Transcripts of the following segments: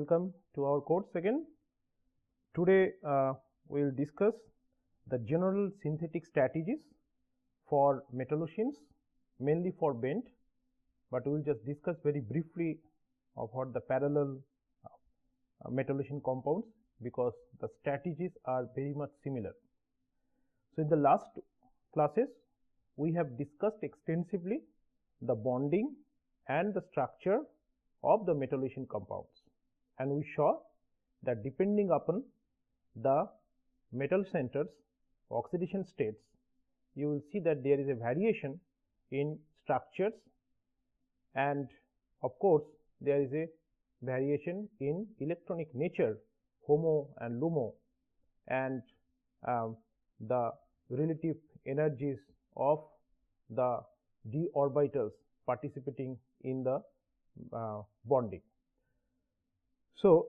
welcome to our course again. Today we will discuss the general synthetic strategies for metallocenes, mainly for bent, but we will just discuss very briefly of what the parallel metallocene compounds, because the strategies are very much similar. So, in the last classes we have discussed extensively the bonding and the structure of the metallocene compounds, and we saw that depending upon the metal centers oxidation states, you will see that there is a variation in structures, and of course there is a variation in electronic nature, HOMO and LUMO, and the relative energies of the d orbitals participating in the bonding. So,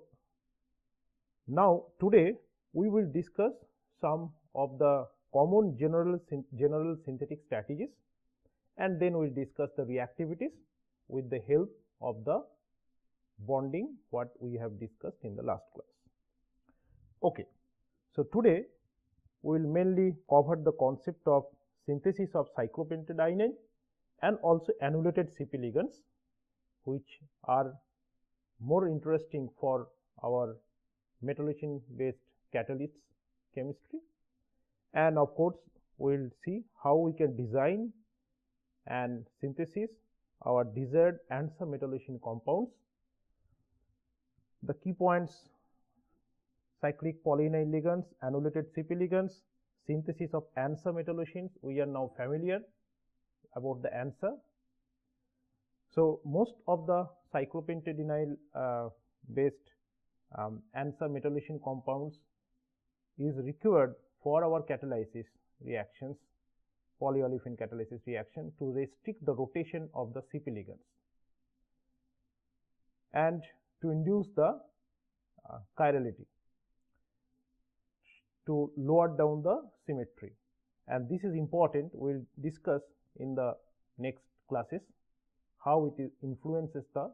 now today we will discuss some of the common general synthetic strategies, and then we will discuss the reactivities with the help of the bonding what we have discussed in the last class. Okay. So, today we will mainly cover the concept of synthesis of cyclopentadiene and also annulated CP ligands, which are more interesting for our metallocene based catalysts chemistry, and of course we will see how we can design and synthesis our desired answer metallocene compounds. The key points: cyclic polyinyl ligands, annulated CP ligands, synthesis of answer metallocenes. We are now familiar about the answer. So, most of the cyclopentadienyl based answer metallocene compounds is required for our catalysis reactions, polyolefin catalysis reaction, to restrict the rotation of the CP ligands and to induce the chirality, to lower down the symmetry, and this is important. We will discuss in the next classes how it influences the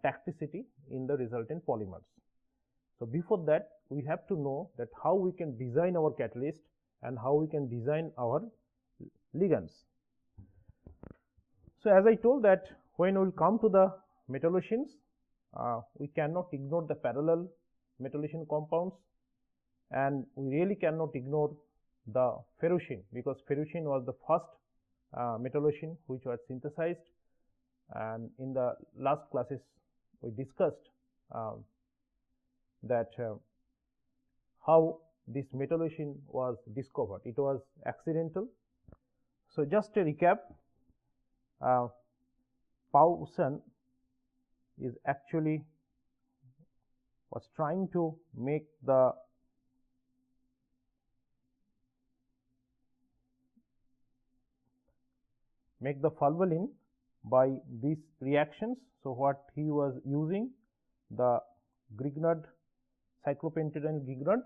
tacticity in the resultant polymers. So, before that we have to know that how we can design our catalyst and how we can design our ligands. So, as I told that when we will come to the metallocenes, we cannot ignore the parallel metallocene compounds, and we really cannot ignore the ferrocene, because ferrocene was the first metallocene which was synthesized, and in the last classes we discussed that how this metallocene was discovered. It was accidental. So, just a recap, Paulsen is actually was trying to make the fulvalin by these reactions. So, what he was using the Grignard cyclopentadiene Grignard,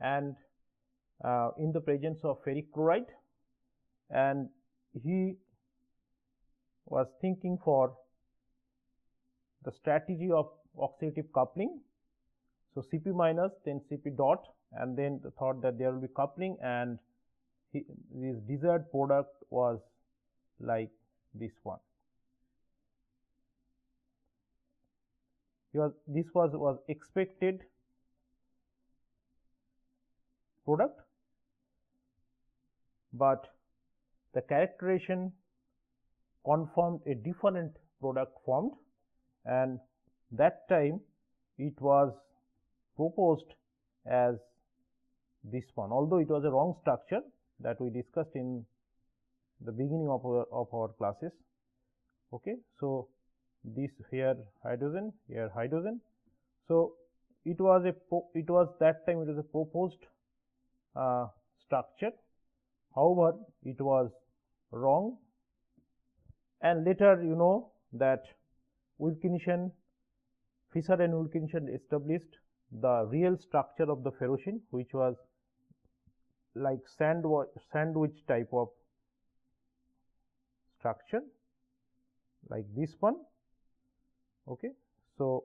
and in the presence of ferric chloride, and he was thinking for the strategy of oxidative coupling. So, Cp minus, then Cp dot, and then the thought that there will be coupling, and his desired product was like this one. This was expected product, but the characterization confirmed a different product formed, and that time it was proposed as this one, although it was a wrong structure that we discussed in the beginning of our classes. Okay. So, this here hydrogen, here hydrogen. So, it was that time it was a proposed structure, however it was wrong, and later you know that Wilkinson, Fisher and Wilkinson established the real structure of the ferrocene, which was like sandwich type of structure like this one. Okay. So,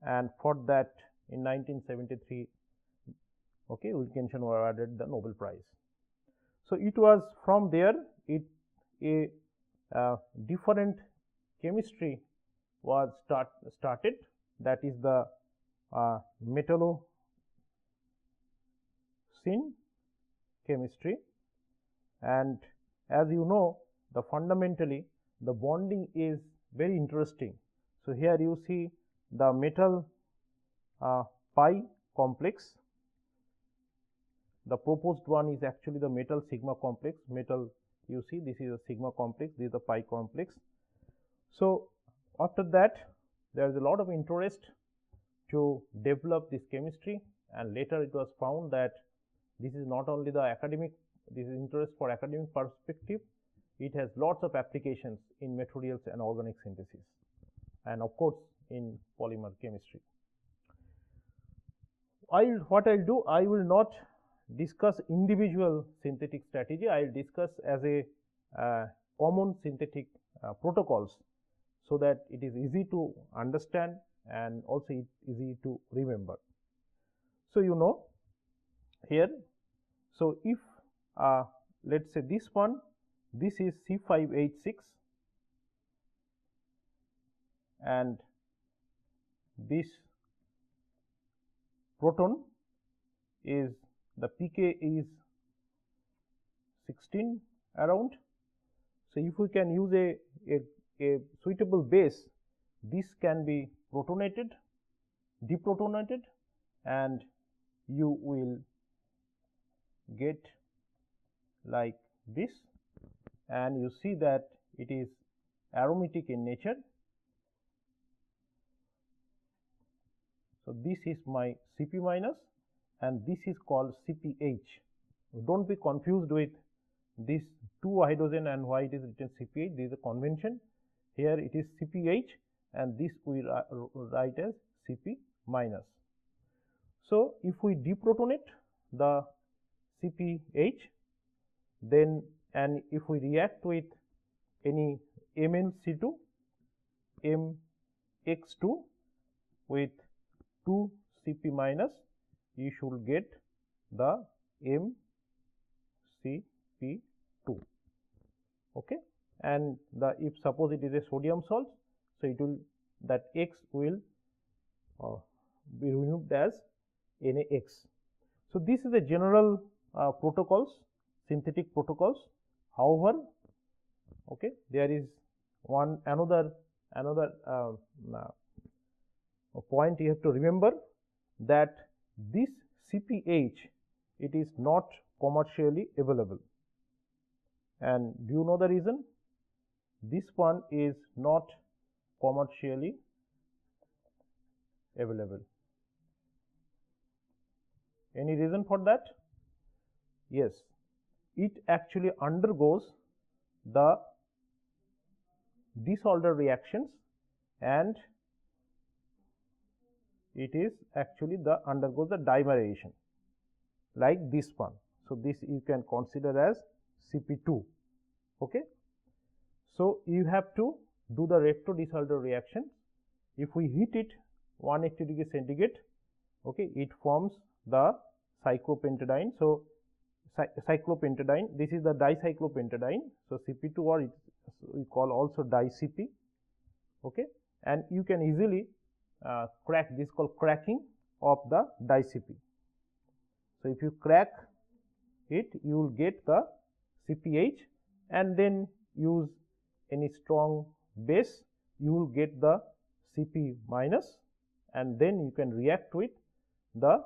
and for that in 1973, okay, Wilkinson was awarded the Nobel Prize. So it was from there a different chemistry was started, that is the Metallocene chemistry. And as you know, the fundamentally the bonding is very interesting. So here you see the metal pi complex. The proposed one is actually the metal sigma complex. Metal, you see, this is a sigma complex, this is a pi complex. So after that, there is a lot of interest to develop this chemistry, and later it was found that this is not only the academic, this is interest for academic perspective, it has lots of applications in materials and organic synthesis, and of course in polymer chemistry. What I'll do, I will not discuss individual synthetic strategy, I will discuss as a common synthetic protocols, so that it is easy to understand and also easy to remember. So you know here, so if let us say this one, this is C5H6 and this proton is the pK is 16 around. So if we can use a suitable base, this can be protonated, deprotonated, and you will get like this, and you see that it is aromatic in nature. So this is my Cp minus and this is called Cph. Do not be confused with this 2 hydrogen and why it is written Cph, this is a convention. Here it is Cph and this we write as Cp minus. So if we deprotonate the Cph, then and if we react with any MnC2, Mx2 with 2 Cp minus, you should get the MCP2. Okay, and the if suppose it is a sodium salt, so it will that X will be removed as NaX. So this is a general protocols, synthetic protocols. However, okay, there is another point you have to remember, that this Cph, it is not commercially available. And do you know the reason? This one is not commercially available. Any reason for that? Yes, it actually undergoes the disorder reactions and it is actually undergoes the dimerization like this one. So this you can consider as Cp2. Okay. So you have to do the retro disorder reaction. If we heat it 180 degree centigrade, okay, it forms the cyclopentadiene. So cyclopentadiene, this is the dicyclopentadiene. So Cp2, or we call also di-Cp. Okay, and you can easily crack, this called cracking of the di-Cp. So if you crack it, you will get the Cph, and then use any strong base, you will get the Cp minus, and then you can react with the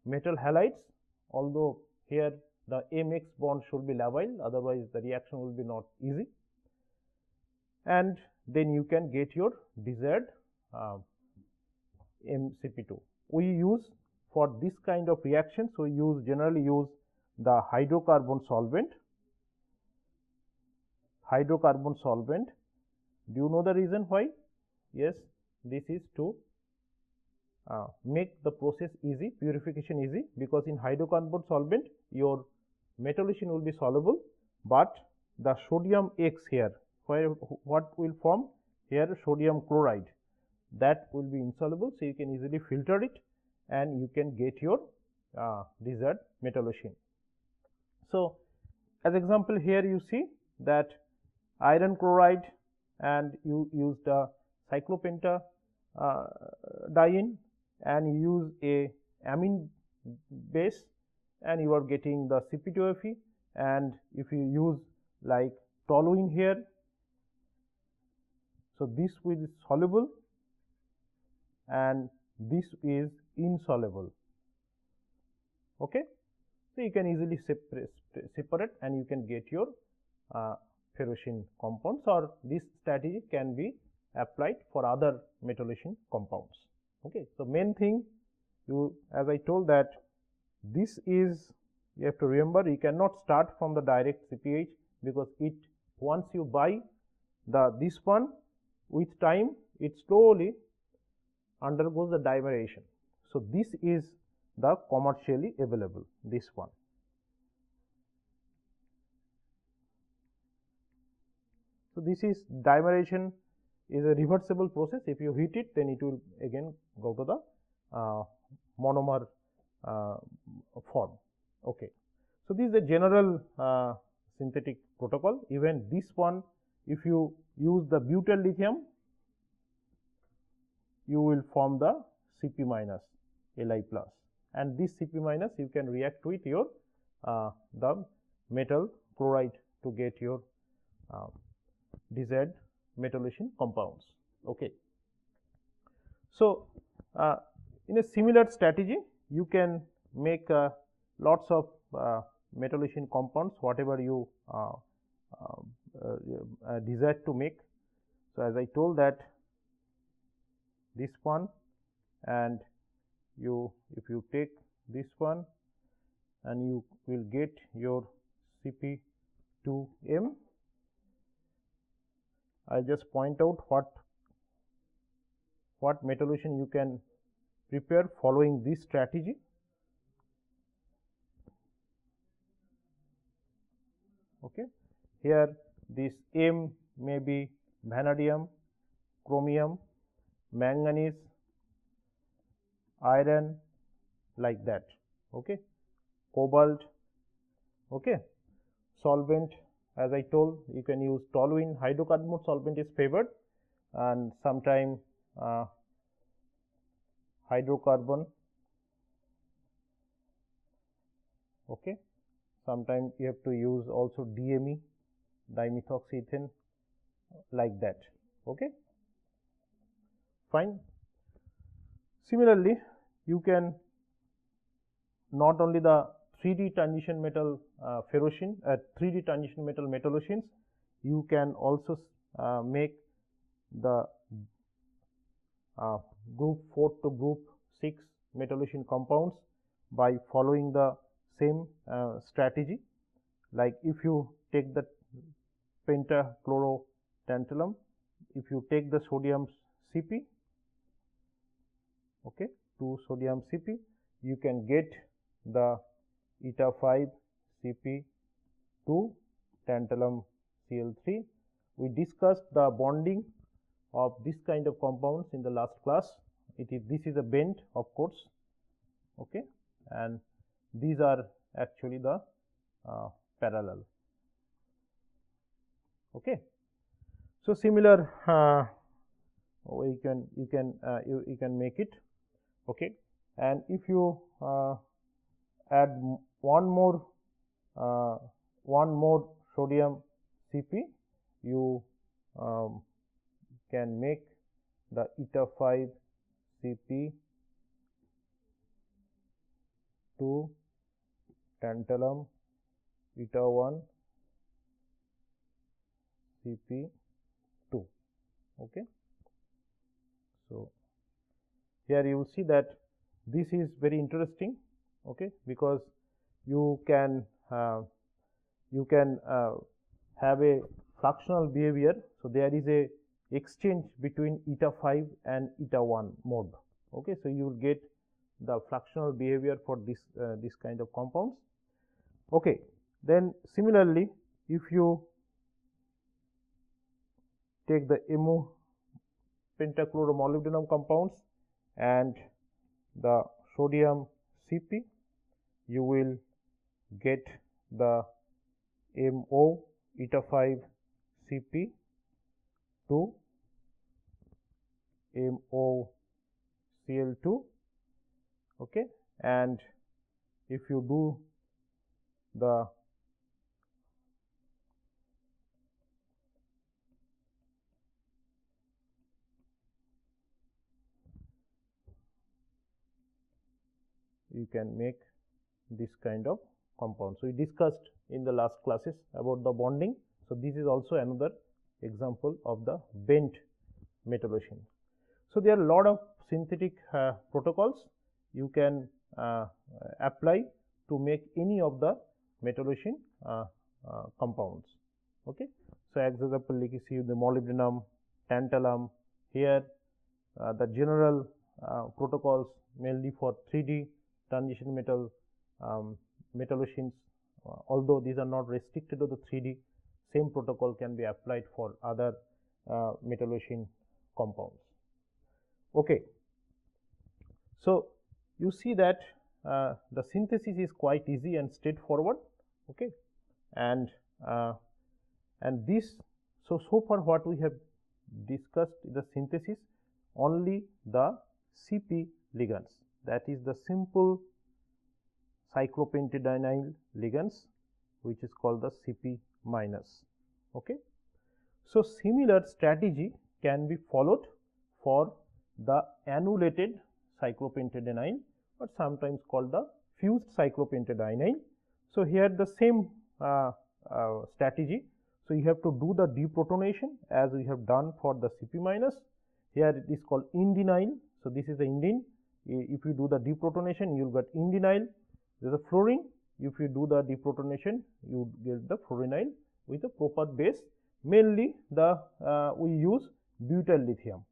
metal halides, although here the Mx bond should be labile, otherwise the reaction will be not easy, and then you can get your desired MCP2. We use for this kind of reactions, we generally use the hydrocarbon solvent. Hydrocarbon solvent. Do you know the reason why? Yes, this is to make the process easy, purification easy, because in hydrocarbon solvent your Metallocene will be soluble, but the sodium X here, what will form here? Sodium chloride. that will be insoluble. So, you can easily filter it and you can get your desired Metallocene. So, as example, here you see that iron chloride and you use the cyclopentadiene and you use a amine base and you are getting the Cp2Fe, and if you use like toluene here, so this is soluble and this is insoluble. Okay. So, you can easily separate and you can get your ferrocene compounds, or this strategy can be applied for other Metallocene compounds. Okay. So, main thing, you, as I told, that this is, you have to remember, you cannot start from the direct CpH, because it, once you buy this one, with time it slowly undergoes the dimerization. So, this is the commercially available, this one. So, this is dimerization is a reversible process. If you heat it, then it will again go to the monomer form. Okay. So, this is the general synthetic protocol. Even this one, if you use the butyl lithium, you will form the Cp minus Li plus, and this Cp minus you can react with your the metal chloride to get your desired Metallocene compounds. Okay. So, in a similar strategy, you can make lots of Metallocene compounds, whatever you desire to make. So, as I told that this one, and if you take this one, and you will get your Cp2m. I will just point out what Metallocene you can prepare following this strategy. Okay. Here this M may be vanadium, chromium, manganese, iron, like that. Okay. Cobalt. Okay. Solvent, as I told, you can use toluene. Hydrocarbon solvent is favored, and sometime hydrocarbon. Okay. Sometimes you have to use also DME, dimethoxyethane, like that. Okay. Fine. Similarly, you can not only the 3D transition metal ferrocene, 3D transition metal Metallocenes, you can also make the group 4 to group 6 Metallocene compounds by following the same strategy. Like if you take the pentachlorotantalum, if you take the sodium Cp, okay, 2 sodium Cp, you can get the eta 5 Cp 2 tantalum Cl3. We discussed the bonding of this kind of compounds in the last class. This is a bent, of course, okay, and these are actually the parallel. Okay. So, similar you can make it. Okay. And if you add one more sodium Cp, you can make the eta 5 Cp 2 tantalum eta 1 Cp 2. Okay. So, here you will see that this is very interesting, okay, because you can have a fluxional behavior. So, there is a exchange between eta 5 and eta 1 mode. Okay. So, you will get the fluxional behavior for this kind of compounds. Okay. Then similarly, if you take the pentachloromolybdenum compounds and the sodium Cp, you will get the MO eta 5 Cp to MoCl2, okay, and if you do the you can make this kind of compound. So, we discussed in the last classes about the bonding. So, this is also another example of the bent metallocene. So, there are a lot of synthetic protocols you can apply to make any of the metallocene compounds. Okay. So, as example, like you see the molybdenum, tantalum, here the general protocols mainly for 3D transition metal metallocenes, although these are not restricted to the 3D, same protocol can be applied for other metallocene compounds. Okay. So, you see that the synthesis is quite easy and straightforward, okay, and this, so far what we have discussed the synthesis only the Cp ligands, that is the simple cyclopentadienyl ligands, which is called the Cp minus. Okay. So, similar strategy can be followed for the annulated cyclopentadienyl, or sometimes called the fused cyclopentadienyl. So, here the same strategy. So, you have to do the deprotonation as we have done for the Cp minus. Here it is called indenyl. So, this is the indene. If you do the deprotonation, you will get indenyl. There is a fluorine. If you do the deprotonation, you get the fluorinyl with a proper base. Mainly the we use butyl lithium,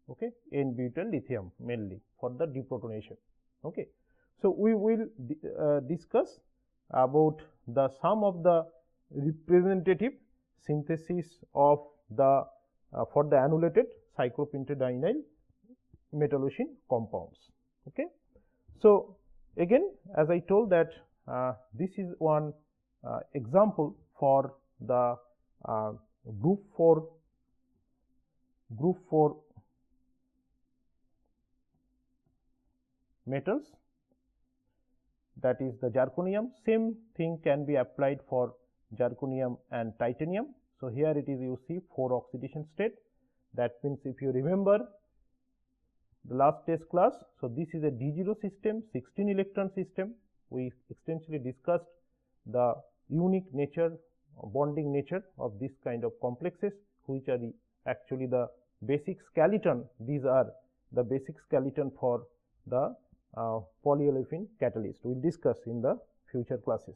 okay, N-butyl lithium mainly for the deprotonation. Okay. So, we will discuss about the some of the representative synthesis of the for the annulated cyclopentadienyl metallocene compounds. Okay. So, again as I told that this is one example for the group 4 metals, that is the zirconium. Same thing can be applied for zirconium and titanium. So, here it is you see 4 oxidation state, that means if you remember the last test class. So, this is a D0 system, 16 electron system. We extensively discussed the unique nature, bonding nature of this kind of complexes, which are actually the basic skeleton. These are the basic skeleton for the polyolefin catalyst. We will discuss in the future classes.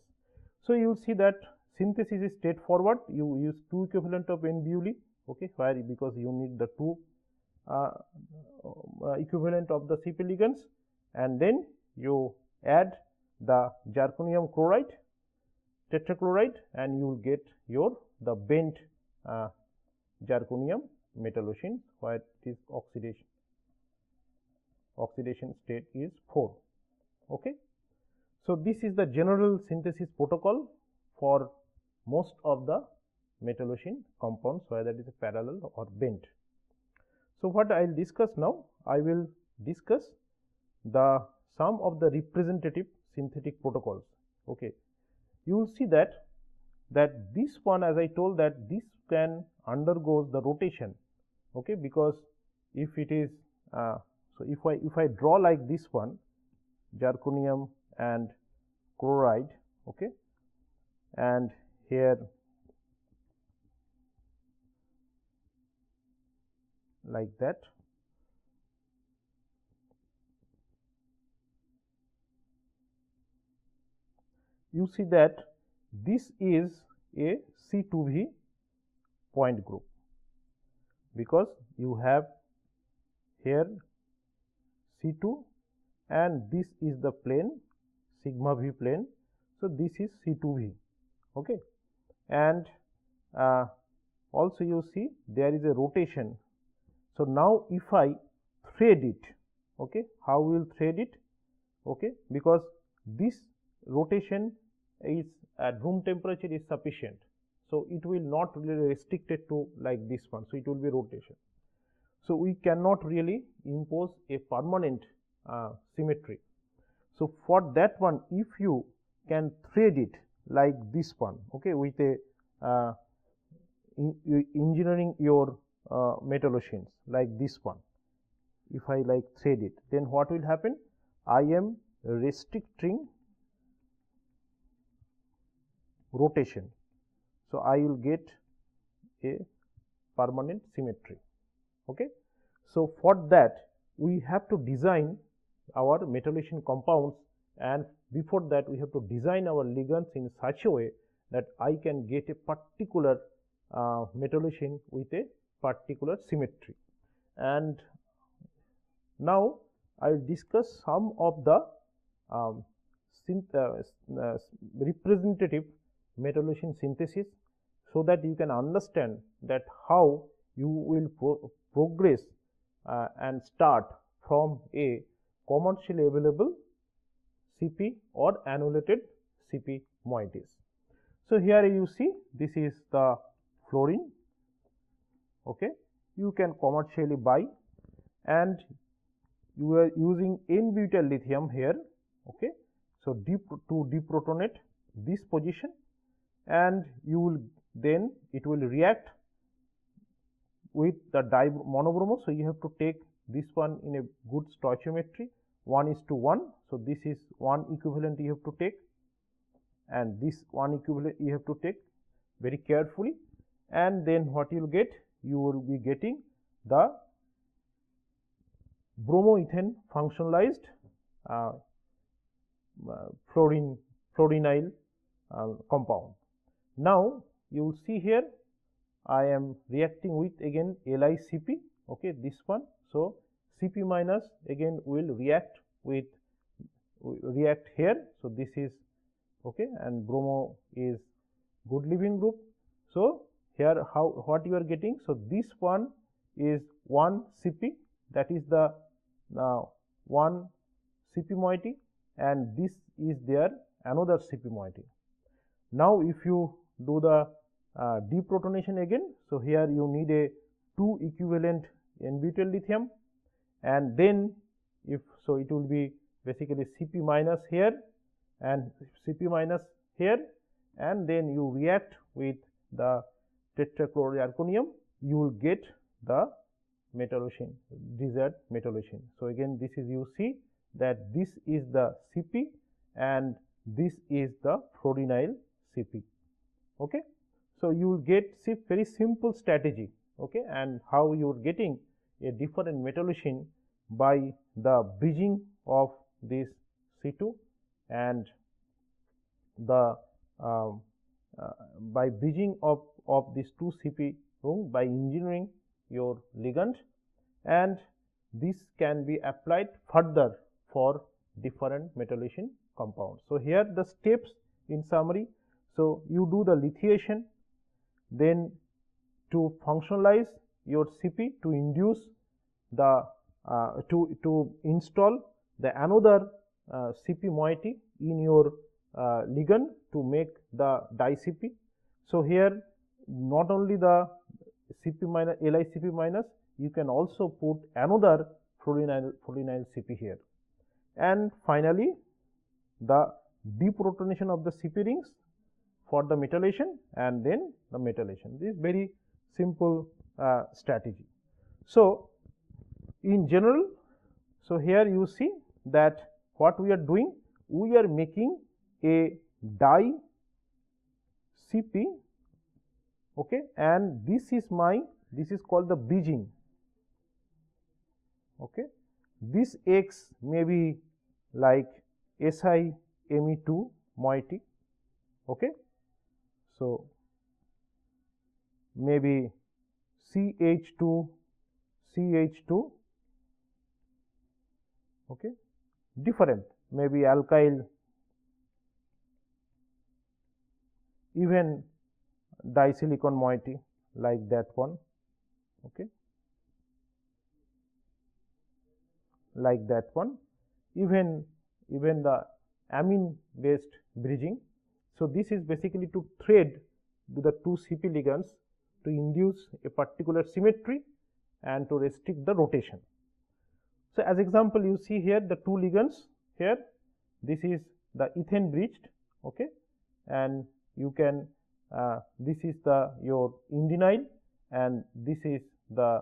So, you will see that synthesis is straightforward. You use 2 equivalent of N-BuLi, okay, why? Because you need the 2 equivalent of the Cp ligands, and then you add the zirconium chloride, tetrachloride, and you will get your the bent zirconium metallocene, where it is oxidation state is 4. Okay. So, this is the general synthesis protocol for most of the metallocene compounds, whether it is parallel or bent. So, what I will discuss now, I will discuss the some of the representative synthetic protocols. Okay. You will see that this one, as I told, that this can undergoes the rotation, okay, because if it is so if I draw like this one, zirconium and chloride, okay, and here like that. You see that this is a C2V point group, because you have here C2 and this is the plane sigma V plane. So, this is C2V, okay, and also you see there is a rotation. So now if I thread it, okay, how we will thread it, okay, because this rotation is at room temperature is sufficient. So it will not really restricted to like this one. So it will be rotation. So we cannot really impose a permanent symmetry. So for that one, if you can thread it like this one, okay, with a engineering your metallocenes like this one, if I like thread it, then what will happen? I am restricting rotation. So I will get a permanent symmetry. Okay. So for that we have to design our metallocene compounds, and before that we have to design our ligands in such a way that I can get a particular metallocene with a particular symmetry. And now I will discuss some of the representative metallocene synthesis, so that you can understand that how you will progress and start from a commercially available CP or annulated CP moieties. So here you see this is the fluorine, okay, you can commercially buy, and you are using n-butyl lithium here, okay. So to deprotonate this position, and you will then it will react with the monobromo. So you have to take this one in a good stoichiometry 1:1. So this is one equivalent you have to take, and this one equivalent you have to take very carefully, and then what you will get, you will be getting the bromoethane functionalized fluorinyl compound. Now you will see here I am reacting with again LiCP, okay, this one. So Cp minus again will react with here. So this is okay, and bromo is good leaving group. So here what you are getting, so this one is one Cp, that is the one Cp moiety, and this is their another Cp moiety. Now if you do the deprotonation again, so here you need a 2 equivalent n-butyl lithium, and then if so it will be basically Cp minus here and Cp minus here, and then you react with the tetrachlorozirconium, you will get the metallocene, desired metallocene. So again this is, you see that this is the Cp and this is the fluorinyl Cp, okay. So you will get very simple strategy, okay, and how you are getting a different metallocene by the bridging of this C2 and the by bridging of these two Cp room by engineering your ligand, and this can be applied further for different metallocene compounds. So here the steps in summary. So you do the lithiation, then to functionalize your Cp, to induce the to install the another Cp moiety in your ligand to make the di-Cp. So here not only the Cp minus LiCp minus, you can also put another fluorinyl Cp here, and finally the deprotonation of the Cp rings for the metallation, and then the metallation. This is very simple strategy. So in general, so here you see that what we are doing, we are making a di Cp, okay, and this is called the bridging, okay. This X may be like Si-Me2 moiety, okay. So maybe CH2, okay, different, maybe alkyl, even disilicon moiety like that one, okay. like that one, even the amine based bridging. So, this is basically to thread the two CP ligands to induce a particular symmetry and to restrict the rotation. So, as example, you see here the two ligands here, this is the ethane bridged, okay, and you can this is the your indenyl, and this is the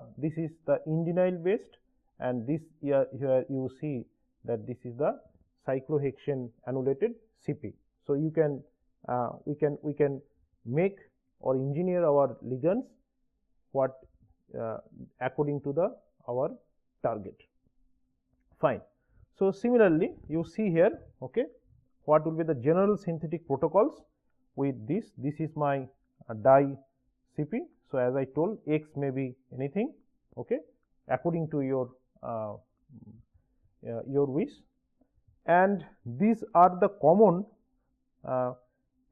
indenyl based, and this here you see that this is the cyclohexane annulated CP. So, you can we can make or engineer our ligands what according to the our target. Fine. So, similarly, you see here, okay, what will be the general synthetic protocols with this. This is my di CP. So, as I told, X may be anything, okay, according to your wish, and these are the common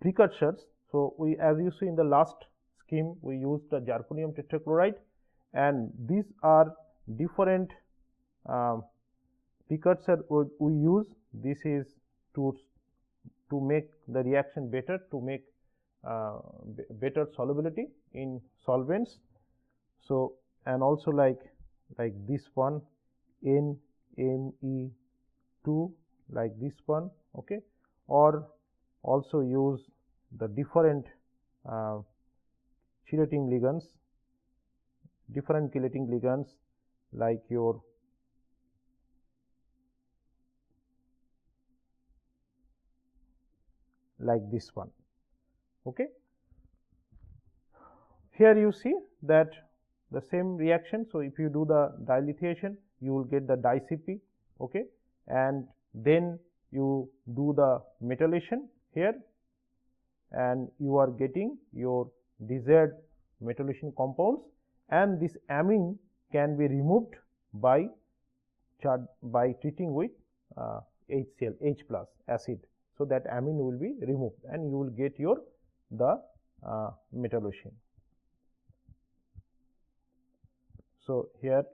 precursors. So, we, as you see in the last scheme, we used the zirconium tetrachloride, and these are different precursor we use. This is to make the reaction better, to make better solubility in solvents. So, and also like this one NME2, like this one, okay, or also use the different chelating ligands, different chelating ligands like your like this one, okay. Here you see that the same reaction. So, if you do the dilithiation, you will get the di CP, okay, and then you do the metallation here, and you are getting your desired metallocene compounds, and this amine can be removed by treating with HCl, H plus acid. So, that amine will be removed and you will get your the metallocene. So, here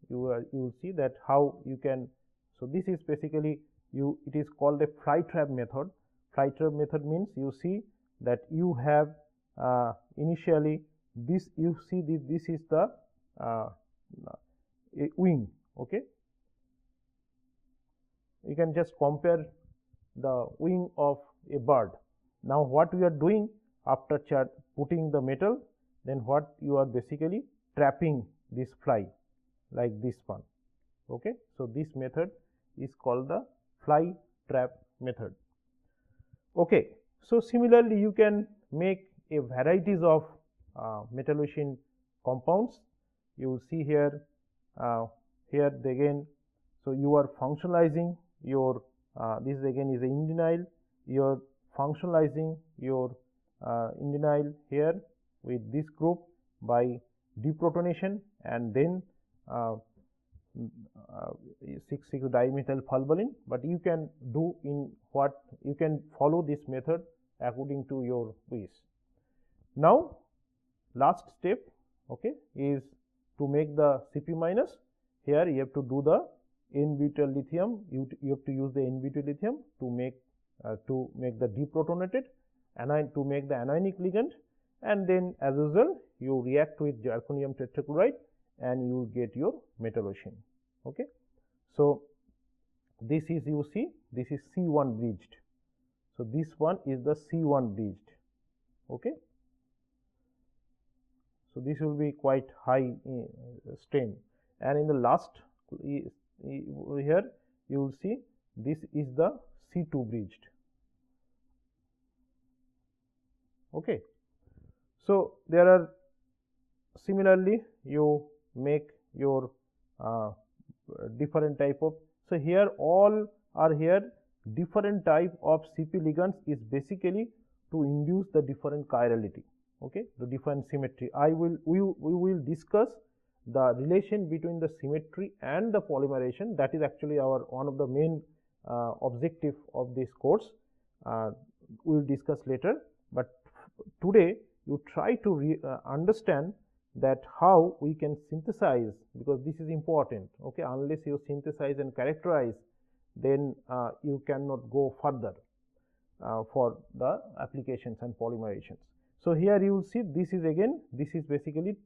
you will see that how you can. So, this is basically it is called a fly trap method. Fly trap method means you see that you have initially this, you see this is the wing, okay. You can just compare the wing of a bird. Now, what we are doing after putting the metal, then what you are basically trapping this fly like this one, okay. So, this method is called the fly trap method, okay. So, similarly, you can make a varieties of metallocene compounds. You will see here again. So, you are functionalizing your this again is a indenyl. You are functionalizing your indenyl here with this group by deprotonation, and then 6,6-dimethylphenolphthalein, but you can do in what you can follow this method according to your wish. Now, last step, okay, is to make the CP minus. Here you have to do the n-butyl lithium. You have to use the n-butyl lithium to make the deprotonated anion, to make the anionic ligand, and then as usual you react with zirconium tetrachloride and you will get your metallocene, okay. So, this is, you see, this is C1 bridged. So, this one is the C1 bridged, okay. So, this will be quite high strain, and in the last here you will see this is the C2 bridged, okay. So, there are similarly you make your different type of. So, here all are here different type of CP ligands is basically to induce the different chirality, okay, the different symmetry. We will discuss the relation between the symmetry and the polymerization. That is actually our one of the main objective of this course. We will discuss later, but today you try to understand that how we can synthesize, because this is important. Okay, unless you synthesize and characterize, then you cannot go further for the applications and polymerizations. So here you will see this is again, this is basically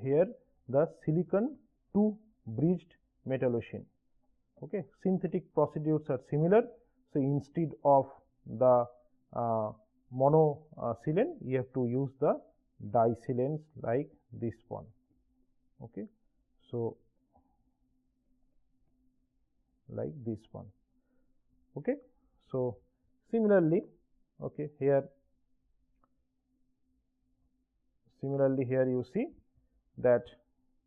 here the silicon 2 bridged metallocene. Okay, synthetic procedures are similar. So instead of the monosilane, you have to use the disilanes like this one. Okay, so like this one. Okay, so similarly, okay, here you see that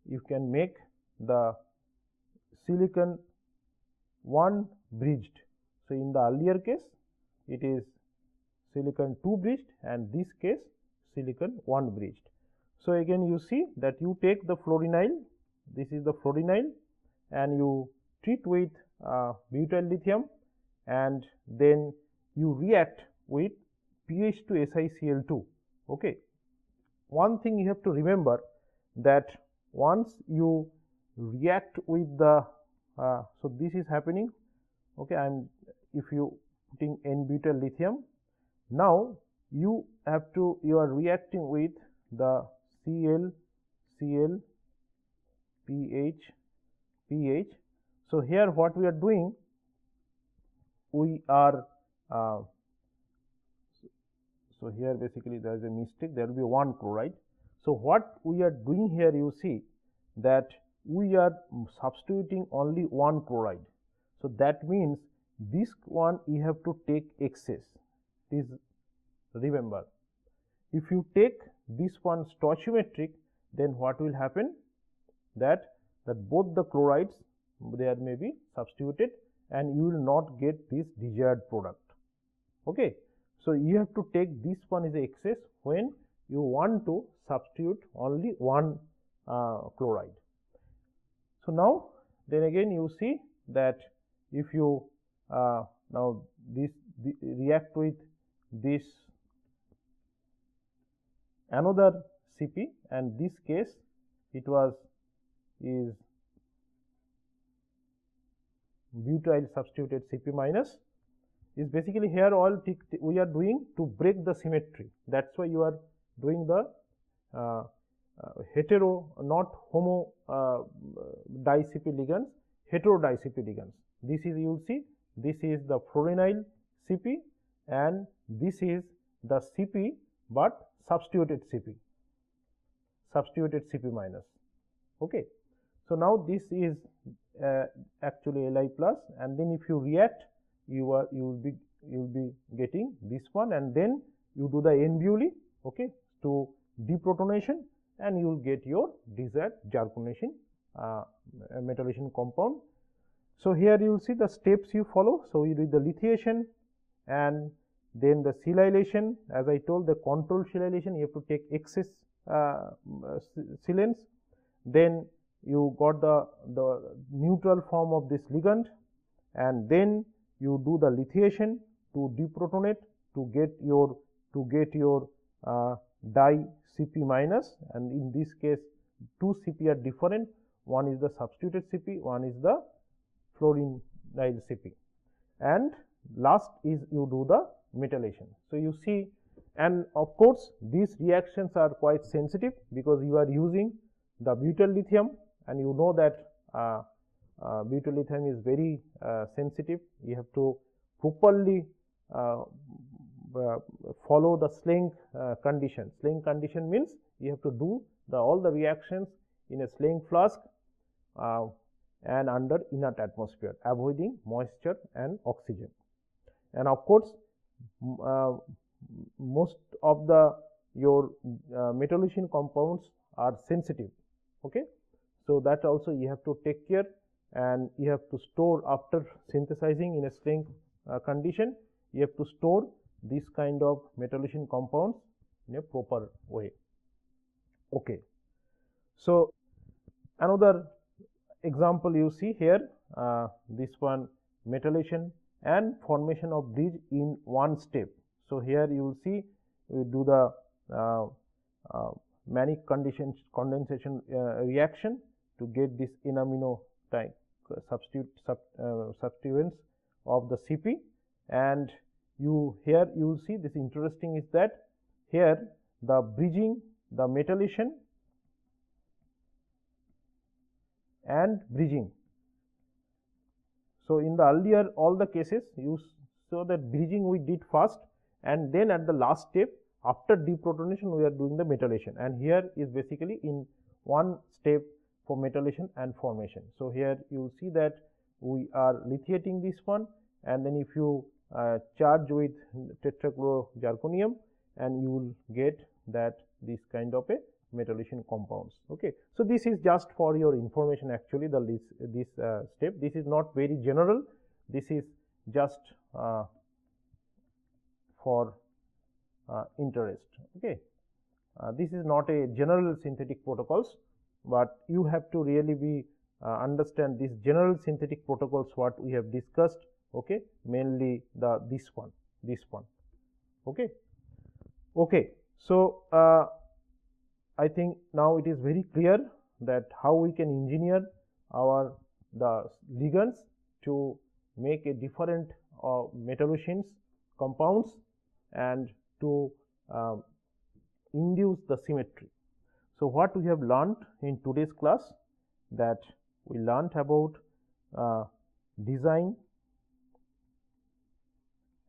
you can make the silicon 1 bridged. So in the earlier case it is silicon 2 bridged, and this case silicon 1 bridged. So again you see that you take the fluorinyl, this is the fluorinyl, and you treat with butyl lithium, and then you react with pH to SiCl2. Okay, one thing you have to remember that once you react with the so this is happening. Okay, if you putting N-butyl lithium, now you are reacting with the Cl, pH. So here what we are doing, we are so here basically there is a mistake, there will be 1 chloride. So what we are doing here, you see that we are substituting only 1 chloride. So that means this one you have to take excess. Please remember, if you take this one stoichiometric, then what will happen, that both the chlorides there may be substituted and you will not get this desired product. Okay, so you have to take this one as a excess when you want to substitute only 1 chloride. So now then again you see that if you now this react with this another Cp, and this case it is butyl substituted Cp minus, is basically here all we are doing to break the symmetry. That is why you are doing the hetero, not homo di-Cp ligands, hetero di-Cp ligands. This is, you will see, this is the fluorinyl Cp and this is the Cp but substituted Cp minus. Okay, so now this is actually Li plus, and then if you react, you will be getting this one, and then you do the N-Bewley, okay, to deprotonation, and you will get your desired zirconation metallocene compound. So here you will see the steps you follow. So you do the lithiation and then the silylation. As I told, the controlled silylation, you have to take excess silanes. Then you got the neutral form of this ligand, and then you do the lithiation to deprotonate to get your di-Cp minus, and in this case 2 Cp are different, one is the substituted Cp, one is the fluorinyl Cp, and last is you do the metallation. So you see, and of course these reactions are quite sensitive because you are using the butyl lithium, and you know that butyl lithium is very sensitive. You have to properly follow the Schlenk condition. Schlenk condition means you have to do all the reactions in a Schlenk flask and under inert atmosphere, avoiding moisture and oxygen. And of course most of your metallocene compounds are sensitive. Okay, so that also you have to take care, and you have to store after synthesizing in a Schlenk condition. You have to store this kind of metallocene compounds in a proper way. Okay, so another example you see here, this one metallation and formation of bridge in one step. So here you will see we do the Mannich condensation reaction to get this enamino type substituents of the Cp. And here you will see this interesting is that here the bridging, the metallation and bridging. So, in the earlier all the cases you saw that bridging we did first, and then at the last step after deprotonation we are doing the metallation, and here is basically in one step for metallation and formation. So, here you will see that we are lithiating this one, and then if you charge with tetrachlorozirconium, and you will get that this kind of a metallocene compounds. Okay. So, this is just for your information actually this step. This is not very general, this is just for interest. Okay. This is not a general synthetic protocols, but you have to really be understand these general synthetic protocols what we have discussed. Okay. Mainly this one. Okay. Okay. So, I think now it is very clear that how we can engineer the ligands to make a different metallocenes compounds and to induce the symmetry. So, what we have learned in today's class, that we learned about design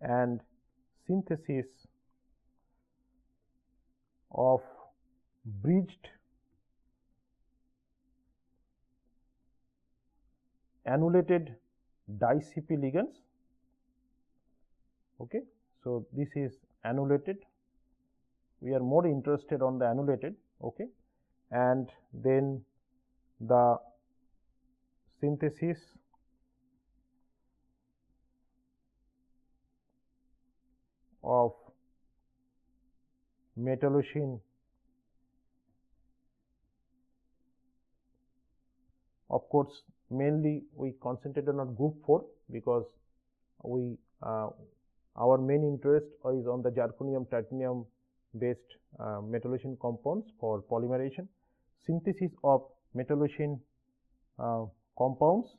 and synthesis of bridged annulated di-Cp ligands. Okay. So, this is annulated, we are more interested on the annulated. Okay. And then the synthesis of metallocene. Of course, mainly we concentrated on group 4 because we our main interest is on the zirconium titanium based metallocene compounds for polymerization. Synthesis of metallocene compounds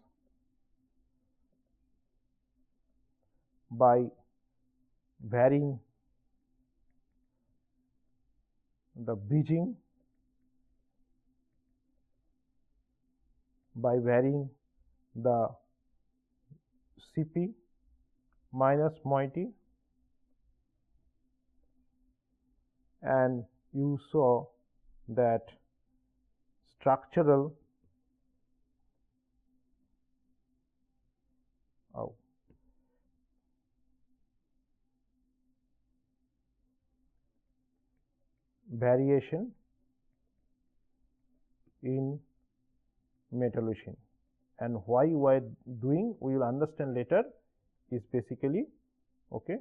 by varying the bridging, by varying the Cp minus moiety, and you saw that structural variation in metallocene, and why we are doing we will understand later is basically okay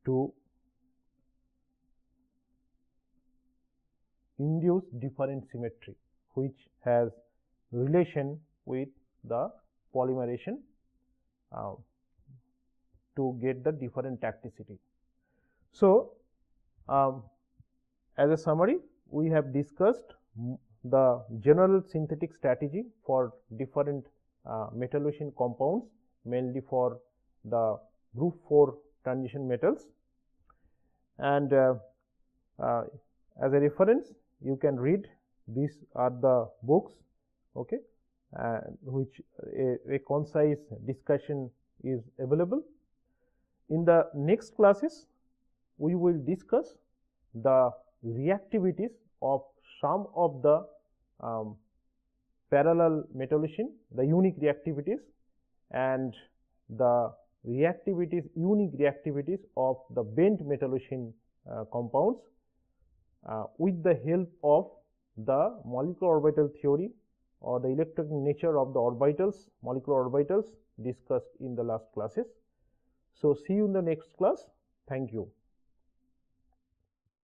to induce different symmetry which has relation with the polymerization to get the different tacticity. So, as a summary, we have discussed the general synthetic strategy for different metallocene compounds, mainly for the group 4 transition metals, and as a reference you can read these are the books, okay, which a concise discussion is available. In the next classes we will discuss the reactivities of some of the parallel metallocene, the unique reactivities, and the unique reactivities of the bent metallocene compounds with the help of the molecular orbital theory or the electronic nature of the orbitals, molecular orbitals discussed in the last classes. So, see you in the next class. Thank you.